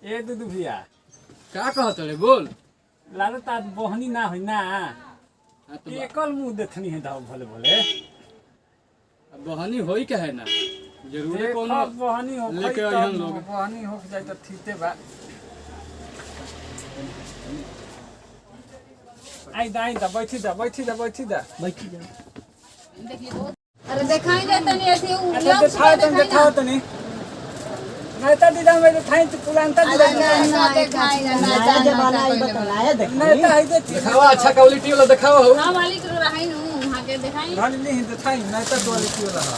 ए दुदू भैया का कहत रे बोल। लालो ता बहनी ना होई ना एकल मुंह देखनी है दाव भले भले बहनी होई के है ना जरूर कोनो बहनी हो लेके आइहन लोग। बहनी हो जाए तो ठीके बा। आई दा बैठी दा बैठी दा बैठी दा बैठी जा। अरे दिखाई देता नहीं ऐसे अच्छा दिखाओ तनी नेता दीदा में दिखाई तो पुरानता दीदा ना दिखाई ना जमाना ही बताया देख नेता है दे दिखावा अच्छा क्वालिटी वाला दिखावा हो। हां मालिक रो रहा है नु वहां के दिखाई घाल नहीं दिखाई नेता तो वाली क्यों रहा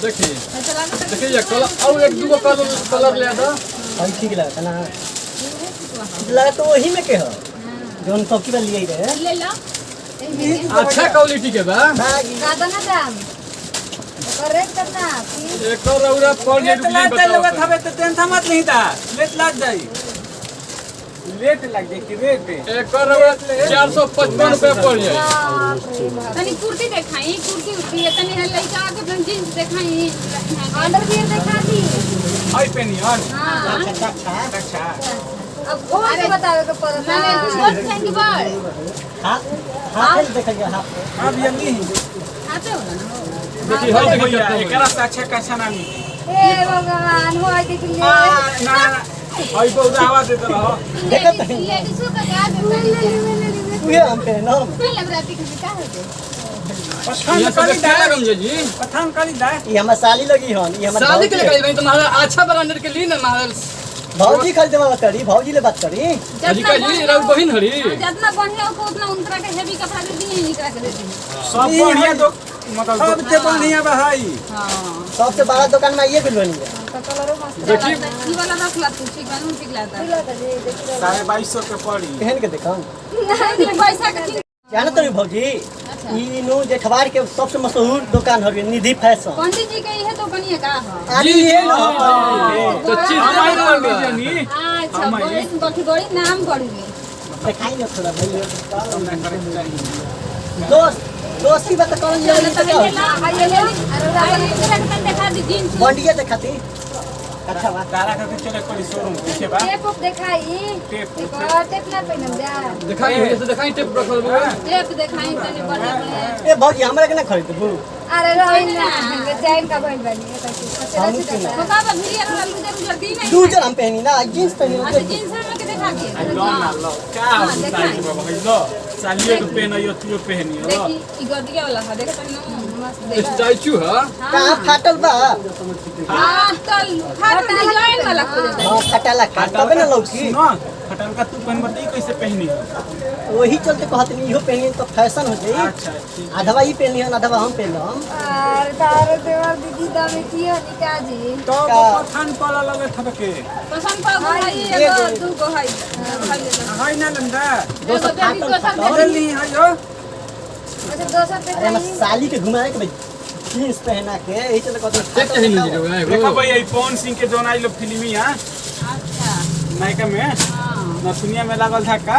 देखिए चला के देखिए ये कलर और एक दो कलर ले आ भाई ठीक लगता ना लगा तो वही में के हो जोन कॉपी वाली ले रहे ले लो अच्छा क्वालिटी के बा। ज्यादा ना दाम करेक्ट करना एक और औरा पड़ जे लेट लाग जाए लोग हवे तो टेंशन मत नहीं था लेट लाग जाए लेट लग जाए कि रेट एक और औरा 455 रुपए पड़ जाए। तनी कुर्ती दिखाई कुर्ती उठी है तनी है लइका के जींस दिखाई ऑर्डर भी दिखा दी हाय पेनी और हां अच्छा अब और के बतावे के पड़त मैंने बहुत थैंक यू बड़ हां देख गया हां अब ये नहीं आते हो ना देखिए हां भैया देखिए एकरा से अच्छा कैसा ना मिले ए भगवान हो देख ले ना हाय को आवाज देते रहो लेडीजों का क्या देता तू ये हम पे ना है लबराती के क्या हो गए पठान ये सब काली क्या दा लगम जी पठान काली दा ये हम साली लगी हन ये हम शादी के लिए भाई तुम्हारा अच्छा ब्रांडेड के लिए ना महाराज भौजी खरीदे वाला करी भौजी ले बात करी अजिका जी राउ बहिन हरी जितना बढ़िया हो उतना उनका के हेवी कपड़ा दे दिए निकला के दे दिए सब बढ़िया दो मतलब सबसे बढ़िया भाई हां सबसे बड़ा दुकान में ये बिल बनी है तो कलरो मस्त देखिए ई वाला रख ला तू ठीक बनू ठीक लाता 2250 के पड़ी पहन के देखा नहीं पैसा के जाना तो भौजी ई नो जेठवार के सबसे मशहूर दुकान हवे निधि फैशन पंडित जी के ये तो बनिए का है अरे ये लो तो चीज हमारी हमारी बोल दीजिए नी अच्छा बड़ी बड़ी नाम पड़ी दिखाई ना थोड़ा भैया दोस्ती बात करन चलो जा तो ये ले अरे राजा दिखा दी जींस बंडिया दिखाती अच्छा बात तारा के चले पड़ी शोरूम पीछे बा टेप दिखाई टेप टेप ना पहनम जा दिखाई है जैसे दिखाई टेप रखल बा। टेप दिखाई तने बढ़िया ए भौजी हमरा के ना खरीदबू अरे रोई ना चैन का बहन बनी है बता बा भिरिया वाला लूजर दी नहीं दूसर हम पहनी ना जींस पहनी अच्छा ना जींस में के दिखा दिए लो ना लो क्या साइज बाबा लो सालियो के पहनो यो तू पहनी हो देखी ई गदिया वाला है देखा तने मस्त देख स्टैचू है कहां फाटल बा हां तल फाट डिजाइन वाला खोज हां फटाला का तबे ना लौकी सुनो फटल का तू पहन बता कैसे पहनी हो वही चलते कहत नहीं इहो पहनी तो फैशन हो जाई अच्छा ठीक आधवा ही पहनी है आधवा हम पहनम अरे तारे देवर दीदी दामे कियो निका जी तो का? पठान पाला लगे थबके पसंद पा भाई एगो दू गो है हाय ना लंदा दोस्त फाटल और ली है यो अच्छा दोसर पे अरे हम साली के घुमाए के भाई जींस पहना के यही चलते कहत टेप चाहिए नहीं जो है देखो भाई ये पवन सिंह के जोन आइलो फिल्मी है अच्छा नायका में हां ना दुनिया में लागल था का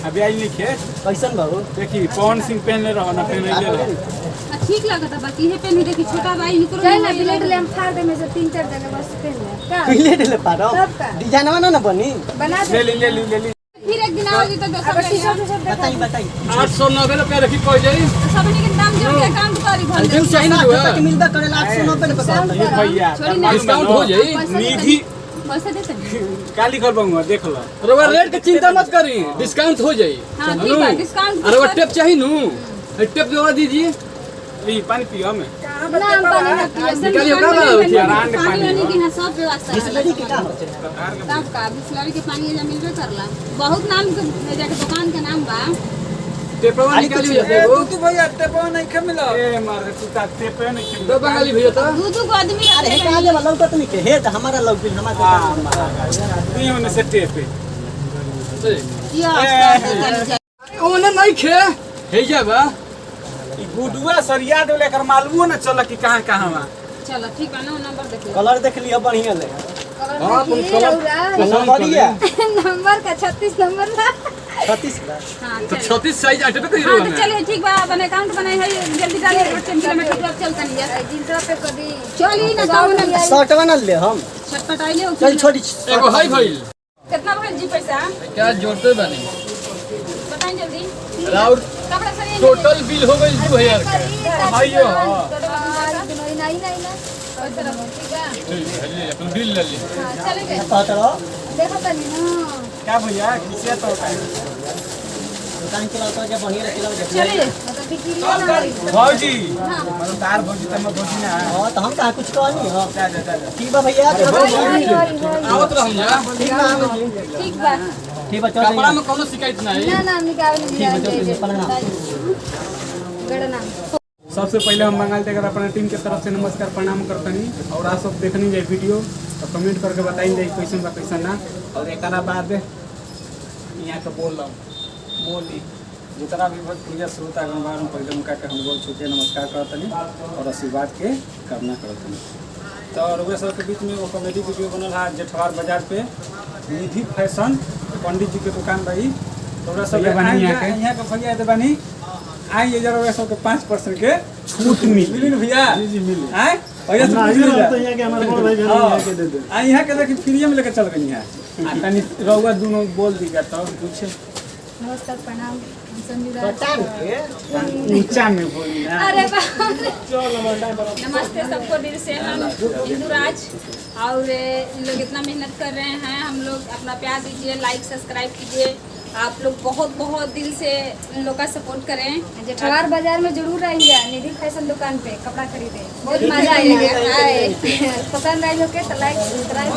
अभी आई लिखे कैसन बाबू देखी पवन सिंह पहनले रहो ना पहनले रहो ठीक लगता बाकी हे पे नहीं देखी छोटा भाई निकलो चल ना ब्लेड ले हम फाड़ दे में से 3-4 जगह बस पहन ले का पहले ले पारो सब का? डिजाइनवा ना बनी बना दे ले फिर एक दिन आओगी तो दोसर बताई बताई 890 रुपए रखी कोई जाई सब के दाम जोड़ के अकाउंट करी भर अंतिम चाहिए ना जो तक है मिलबा करेला 890 रुपए का ये भैया छोड़ी ना। डिस्काउंट हो जाई। निधि पैसा देते हैं काली कर बंगवा देख लो रवा रेट के चिंता मत करी डिस्काउंट हो जाई। हां ठीक है डिस्काउंट अरे वो टेप चाहिए नु टेप जोड़ा दीजिए ली पानी पियो में नाम पानी ना पियो निकालियो का बा होती है रांड पानी पानी की ना सब व्यवस्था बिस्लरी के का होते तब का बिस्लरी के पानी एजा मिलबे करला बहुत नाम के जाके दुकान के नाम बा टेपवा निकालियो जैसे वो तू भैया टेपो नहीं खे मिलो ए मार तू ता टेपो नहीं खे दो बंगाली भैया तो दू को आदमी अरे कहां ले लौकत नहीं के हे त हमारा लौक बिल हमारा नहीं होने से टेपे ओने नहीं खे हे जाबा ई गुडुआ सरिया दे लेकर मालूम ना चल कि कहां कहां बा चलो ठीक है ना नंबर देख लो कलर देख लियो बढ़िया ले हां तुम कलर नंबर दिया नंबर का 36 नंबर ना 36 हां तो 36 साइज आटे पे तो हाँ हीरो तो है चलिए ठीक बा अपन अकाउंट बनाए है जल्दी डालिए 8 किलोमीटर तक चलता नहीं है जींस पे कर दी चलिए ना गाँव में शर्टवा ना ले हम छटपटाइले हो चल छोड़ी एगो हाई भइल कितना भइल जी पैसा क्या जोड़ते बनी बताएं जल्दी राउर कपड़ा सही टोटल बिल हो गई 2000 के भाइयों नहीं नहीं नहीं ना ठीक है ठीक है ले अपन बिल ले ली चले गए चलो देखो तनी हां क्या भैया किसे तो दुकान चला तो जब बढ़िया रखिला चलिए मतलब बिक्री ना भौजी हां मतलब तार भौजी तम भौजी ना हां तो हम कहां कुछ कहनी हो जा जा जा ठीक बा भैया आवत रहूं जा ठीक बा ठीक बा ठीक बा चल कपड़ा में कोनो शिकायत नहीं ना ना निकाल ठीक है, नहीं चल, पलना। गड़ना सबसे पहले हम बंगाल टेकर अपना टीम के तरफ से नमस्कार प्रणाम करतनी और आप सब देखनी जाए वीडियो तो कमेंट करके बताई जाए कैसन बा कैसन ना और एक बाद यहाँ के बोल रहा हूँ बोली जितना भी भोजपुरिया श्रोता गणवार पहले उनका के हम बोल चुके नमस्कार करतनी और आशीर्वाद के कामना करतनी तो और वे सबके बीच में वो कॉमेडी वीडियो बनल है जेठवार बाजार पे निधि फैशन पंडित जी के दुकान भाई तो सब यहाँ के भैया तो बनी आई जरा वे सबके 5% के छूट मिली भैया जी जी मिली आए भैया तो यहाँ के हमारे बड़ भाई यहाँ के दे दे आ यहाँ के देखिए फ्री में लेके चल गई यहाँ आ तनी रउआ दोनों बोल दी तब पूछे नमस्कार प्रणाम हम संजू टाइम के ऊंचा में बोली ना अरे नमस्ते सबको दिल से हम हिंदूराज और इन लोग इतना मेहनत कर रहे हैं हम लोग अपना प्यार दीजिए लाइक सब्सक्राइब कीजिए आप लोग बहुत बहुत दिल से इन लोग का सपोर्ट करें जेठवार बाजार में जरूर आइएगा निधि फैशन दुकान पे कपड़ा खरीदे बहुत मजा आएगा पसंद आई लोग के तो लाइक सब्सक्राइब